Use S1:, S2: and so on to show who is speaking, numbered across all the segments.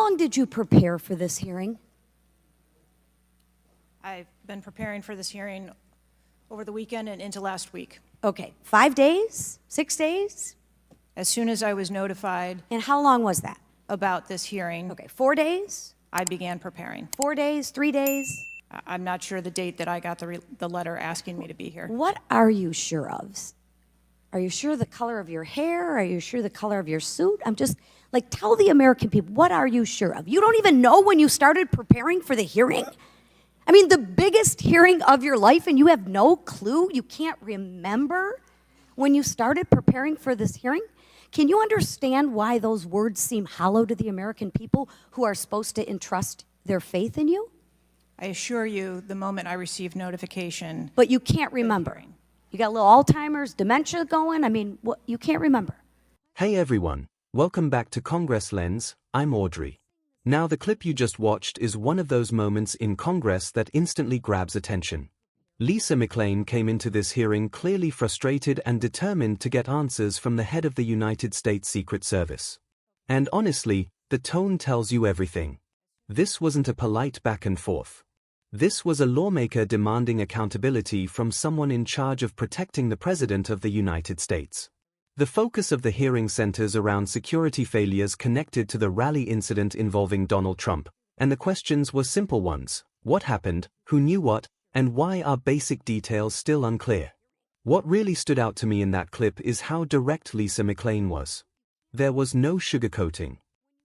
S1: long did you prepare for this hearing?
S2: I've been preparing for this hearing over the weekend and into last week.
S1: Okay, 5 days, 6 days?
S2: As soon as I was notified
S1: And how long was that?
S2: about this hearing,
S1: Okay, 4 days,
S2: I began preparing.
S1: 4 days, 3 days?
S2: I'm not sure the date that I got the letter asking me to be here.
S1: What are you sure of? Are you sure the color of your hair? Are you sure the color of your suit? I'm just, like, tell the American people, what are you sure of? You don't even know when you started preparing for the hearing? I mean, the biggest hearing of your life, and you have no clue? You can't remember when you started preparing for this hearing? Can you understand why those words seem hollow to the American people who are supposed to entrust their faith in you?
S2: I assure you, the moment I received notification.
S1: But you can't remember. You got a little Alzheimer's, dementia going? I mean, what, you can't remember.
S3: Hey everyone, welcome back to Congress Lens. I'm Audrey. Now the clip you just watched is one of those moments in Congress that instantly grabs attention. Lisa McClain came into this hearing clearly frustrated and determined to get answers from the head of the United States Secret Service. And honestly, the tone tells you everything. This wasn't a polite back and forth. This was a lawmaker demanding accountability from someone in charge of protecting the President of the United States. The focus of the hearing centers around security failures connected to the rally incident involving Donald Trump, and the questions were simple ones: what happened, who knew what, and why are basic details still unclear? What really stood out to me in that clip is how direct Lisa McClain was. There was no sugarcoating.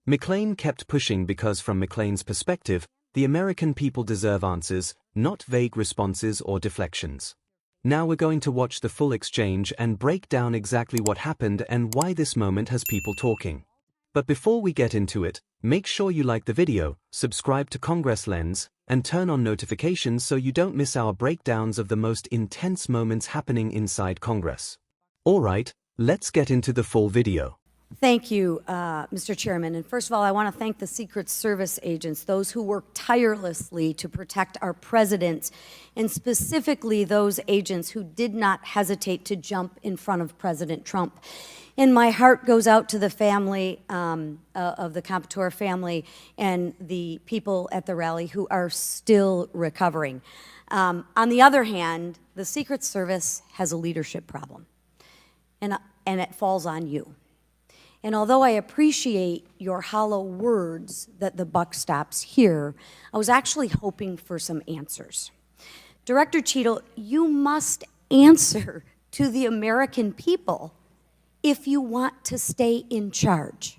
S3: McClain kept pushing because from McClain's perspective, the American people deserve answers, not vague responses or deflections. Now we're going to watch the full exchange and break down exactly what happened and why this moment has people talking. But before we get into it, make sure you like the video, subscribe to Congress Lens, and turn on notifications so you don't miss our breakdowns of the most intense moments happening inside Congress. Alright, let's get into the full video.
S1: Thank you, Mr. Chairman. And first of all, I want to thank the Secret Service agents, those who work tirelessly to protect our president, and specifically those agents who did not hesitate to jump in front of President Trump. And my heart goes out to the family of the Comptoir family and the people at the rally who are still recovering. On the other hand, the Secret Service has a leadership problem, and it falls on you. And although I appreciate your hollow words that the buck stops here, I was actually hoping for some answers. Director Cheadle, you must answer to the American people if you want to stay in charge.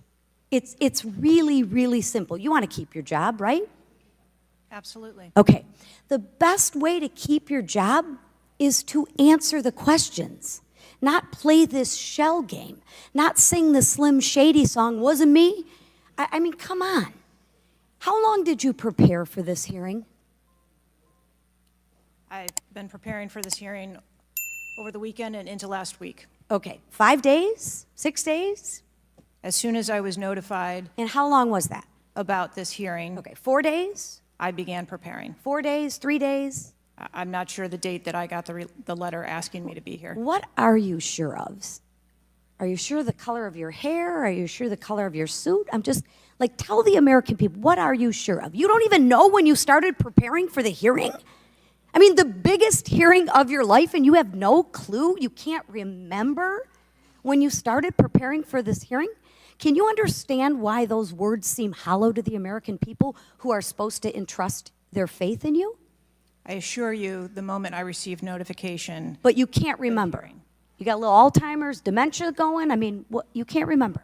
S1: It's really, really simple. You want to keep your job, right?
S2: Absolutely.
S1: Okay. The best way to keep your job is to answer the questions. Not play this shell game, not sing the Slim Shady song, wasn't me. I mean, come on. How long did you prepare for this hearing?
S2: I've been preparing for this hearing over the weekend and into last week.
S1: Okay, 5 days, 6 days?
S2: As soon as I was notified
S1: And how long was that?
S2: about this hearing,
S1: Okay, 4 days,
S2: I began preparing.
S1: 4 days, 3 days?
S2: I'm not sure the date that I got the letter asking me to be here.
S1: What are you sure of? Are you sure the color of your hair? Are you sure the color of your suit? I'm just, like, tell the American people, what are you sure of? You don't even know when you started preparing for the hearing? I mean, the biggest hearing of your life, and you have no clue? You can't remember when you started preparing for this hearing? Can you understand why those words seem hollow to the American people who are supposed to entrust their faith in you?
S2: I assure you, the moment I received notification.
S1: But you can't remember. You got a little Alzheimer's, dementia going? I mean, what, you can't remember.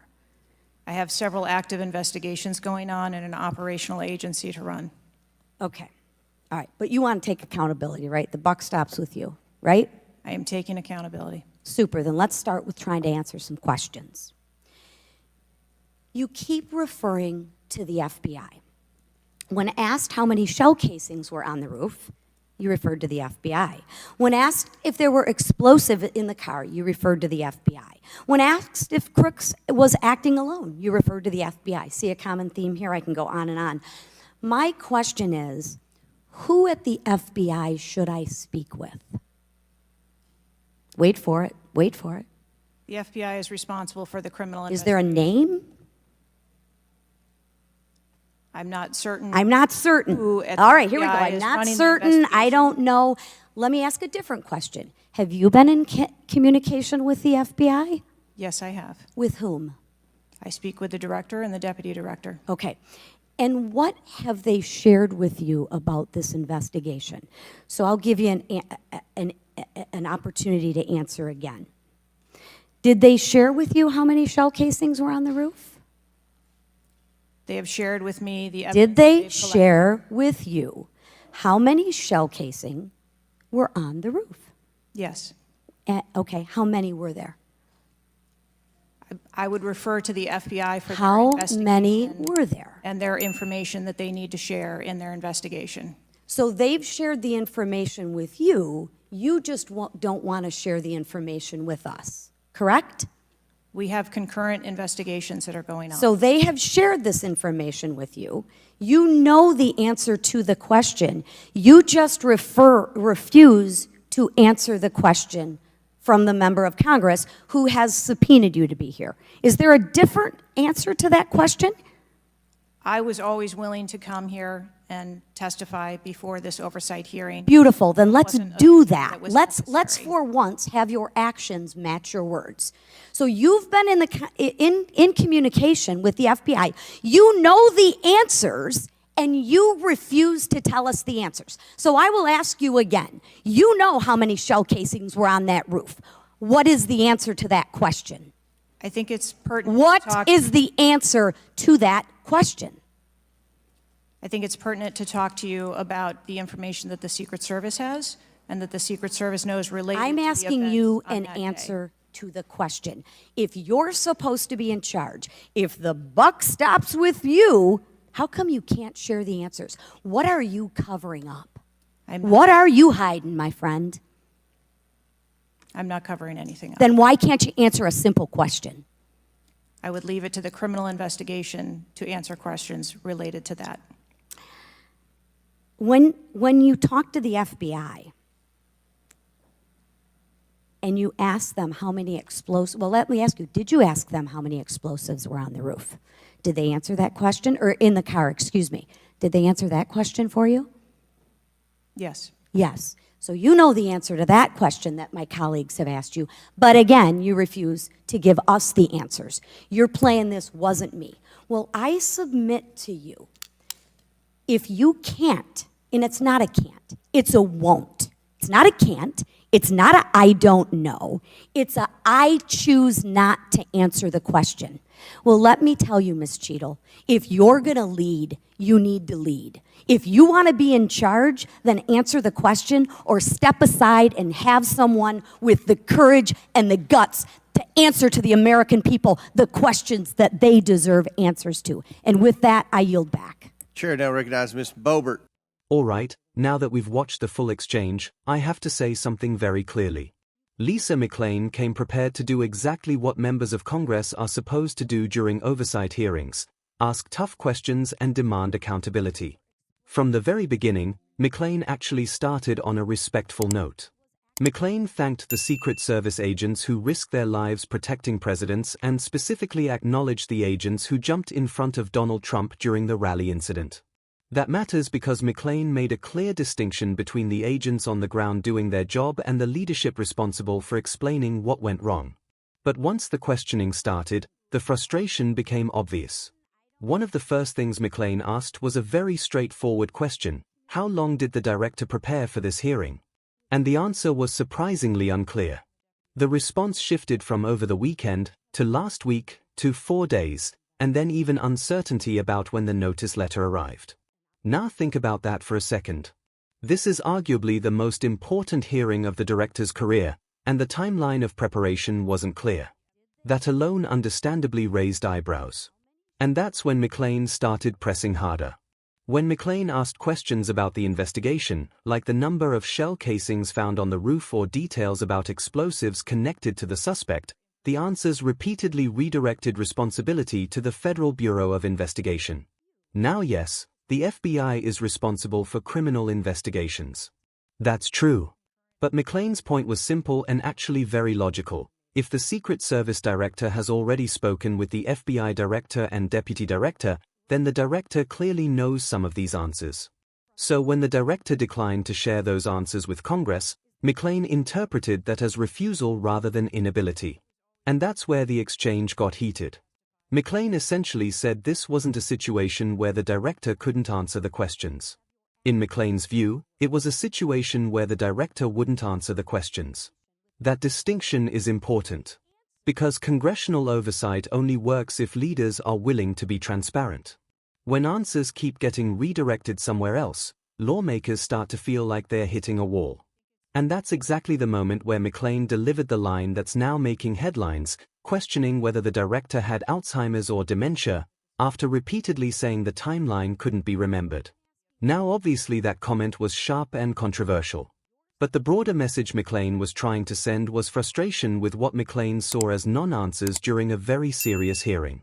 S2: I have several active investigations going on and an operational agency to run.
S1: Okay. All right. But you want to take accountability, right? The buck stops with you, right?
S2: I am taking accountability.
S1: Super. Then let's start with trying to answer some questions. You keep referring to the FBI. When asked how many shell casings were on the roof, you referred to the FBI. When asked if there were explosives in the car, you referred to the FBI. When asked if Crooks was acting alone, you referred to the FBI. See a common theme here? I can go on and on. My question is, who at the FBI should I speak with? Wait for it. Wait for it.
S2: The FBI is responsible for the criminal
S1: Is there a name?
S2: I'm not certain.
S1: I'm not certain.
S2: Who at
S1: All
S2: the
S1: right, here we go.
S2: FBI
S1: I'm
S2: is
S1: not
S2: running the
S1: certain. I
S2: investigation.
S1: don't know. Let me ask a different question. Have you been in communication with the FBI?
S2: Yes, I have.
S1: With whom?
S2: I speak with the director and the deputy director.
S1: Okay. And what have they shared with you about this investigation? So I'll give you an opportunity to answer again. Did they share with you how many shell casings were on the roof?
S2: They have shared with me the evidence.
S1: Did they
S2: they've collected.
S1: share with you how many shell casing were on the roof?
S2: Yes.
S1: Okay, how many were there?
S2: I would refer to the FBI for their
S1: How
S2: investigation.
S1: many were there?
S2: And their information that they need to share in their investigation.
S1: So they've shared the information with you, you just don't want to share the information with us, correct?
S2: We have concurrent investigations that are going on.
S1: So they have shared this information with you. You know the answer to the question. You just refuse to answer the question from the member of Congress who has subpoenaed you to be here. Is there a different answer to that question?
S2: I was always willing to come here and testify before this oversight hearing.
S1: Beautiful, then let's
S2: Wasn't a-
S1: do that.
S2: that was
S1: Let's
S2: necessary.
S1: for once have your actions match your words. So you've been in communication with the FBI. You know the answers, and you refuse to tell us the answers. So I will ask you again. You know how many shell casings were on that roof. What is the answer to that question?
S2: I think it's pertinent
S1: What
S2: to talk.
S1: is the answer to that question?
S2: I think it's pertinent to talk to you about the information that the Secret Service has and that the Secret Service knows related
S1: I'm
S2: to the
S1: asking
S2: events
S1: you
S2: on
S1: an
S2: that day.
S1: answer to the question. If you're supposed to be in charge, if the buck stops with you, how come you can't share the answers? What are you covering up? What are you hiding, my friend?
S2: I'm not covering anything up.
S1: Then why can't you answer a simple question?
S2: I would leave it to the criminal investigation to answer questions related to that.
S1: When you talk to the FBI and you ask them how many explosives, well, let me ask you, did you ask them how many explosives were on the roof? Did they answer that question? Or in the car, excuse me. Did they answer that question for you?
S2: Yes.
S1: Yes. So you know the answer to that question that my colleagues have asked you. But again, you refuse to give us the answers. You're playing this wasn't me. Well, I submit to you, if you can't, and it's not a can't, it's a won't. It's not a can't. It's not a I don't know. It's a I choose not to answer the question. Well, let me tell you, Ms. Cheadle, if you're going to lead, you need to lead. If you want to be in charge, then answer the question or step aside and have someone with the courage and the guts to answer to the American people the questions that they deserve answers to. And with that, I yield back.
S4: Chair now recognizes Ms. Boebert.
S3: All right, now that we've watched the full exchange, I have to say something very clearly. Lisa McClain came prepared to do exactly what members of Congress are supposed to do during oversight hearings: ask tough questions and demand accountability. From the very beginning, McClain actually started on a respectful note. McClain thanked the Secret Service agents who risked their lives protecting presidents and specifically acknowledged the agents who jumped in front of Donald Trump during the rally incident. That matters because McClain made a clear distinction between the agents on the ground doing their job and the leadership responsible for explaining what went wrong. But once the questioning started, the frustration became obvious. One of the first things McClain asked was a very straightforward question: how long did the director prepare for this hearing? And the answer was surprisingly unclear. The response shifted from over the weekend, to last week, to 4 days, and then even uncertainty about when the notice letter arrived. Now think about that for a second. This is arguably the most important hearing of the director's career, and the timeline of preparation wasn't clear. That alone understandably raised eyebrows. And that's when McClain started pressing harder. When McClain asked questions about the investigation, like the number of shell casings found on the roof or details about explosives connected to the suspect, the answers repeatedly redirected responsibility to the Federal Bureau of Investigation. Now yes, the FBI is responsible for criminal investigations. That's true. But McClain's point was simple and actually very logical. If the Secret Service director has already spoken with the FBI director and deputy director, then the director clearly knows some of these answers. So when the director declined to share those answers with Congress, McClain interpreted that as refusal rather than inability. And that's where the exchange got heated. McClain essentially said this wasn't a situation where the director couldn't answer the questions. In McClain's view, it was a situation where the director wouldn't answer the questions. That distinction is important, because congressional oversight only works if leaders are willing to be transparent. When answers keep getting redirected somewhere else, lawmakers start to feel like they're hitting a wall. And that's exactly the moment where McClain delivered the line that's now making headlines, questioning whether the director had Alzheimer's or dementia, after repeatedly saying the timeline couldn't be remembered. Now obviously that comment was sharp and controversial. But the broader message McClain was trying to send was frustration with what McClain saw as non-answers during a very serious hearing.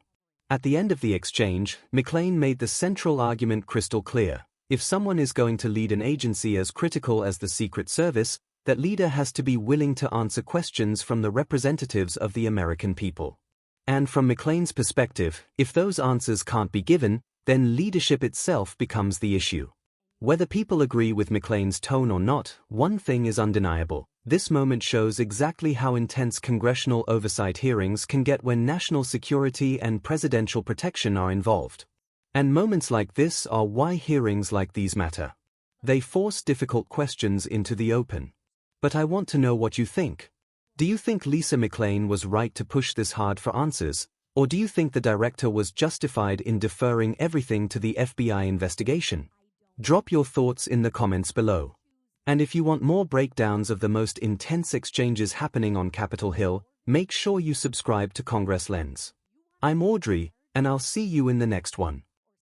S3: At the end of the exchange, McClain made the central argument crystal clear. If someone is going to lead an agency as critical as the Secret Service, that leader has to be willing to answer questions from the representatives of the American people. And from McClain's perspective, if those answers can't be given, then leadership itself becomes the issue. Whether people agree with McClain's tone or not, one thing is undeniable. This moment shows exactly how intense congressional oversight hearings can get when national security and presidential protection are involved. And moments like this are why hearings like these matter. They force difficult questions into the open. But I want to know what you think. Do you think Lisa McClain was right to push this hard for answers, or do you think the director was justified in deferring everything to the FBI investigation? Drop your thoughts in the comments below. And if you want more breakdowns of the most intense exchanges happening on Capitol Hill, make sure you subscribe to Congress Lens. I'm Audrey, and I'll see you in the next one.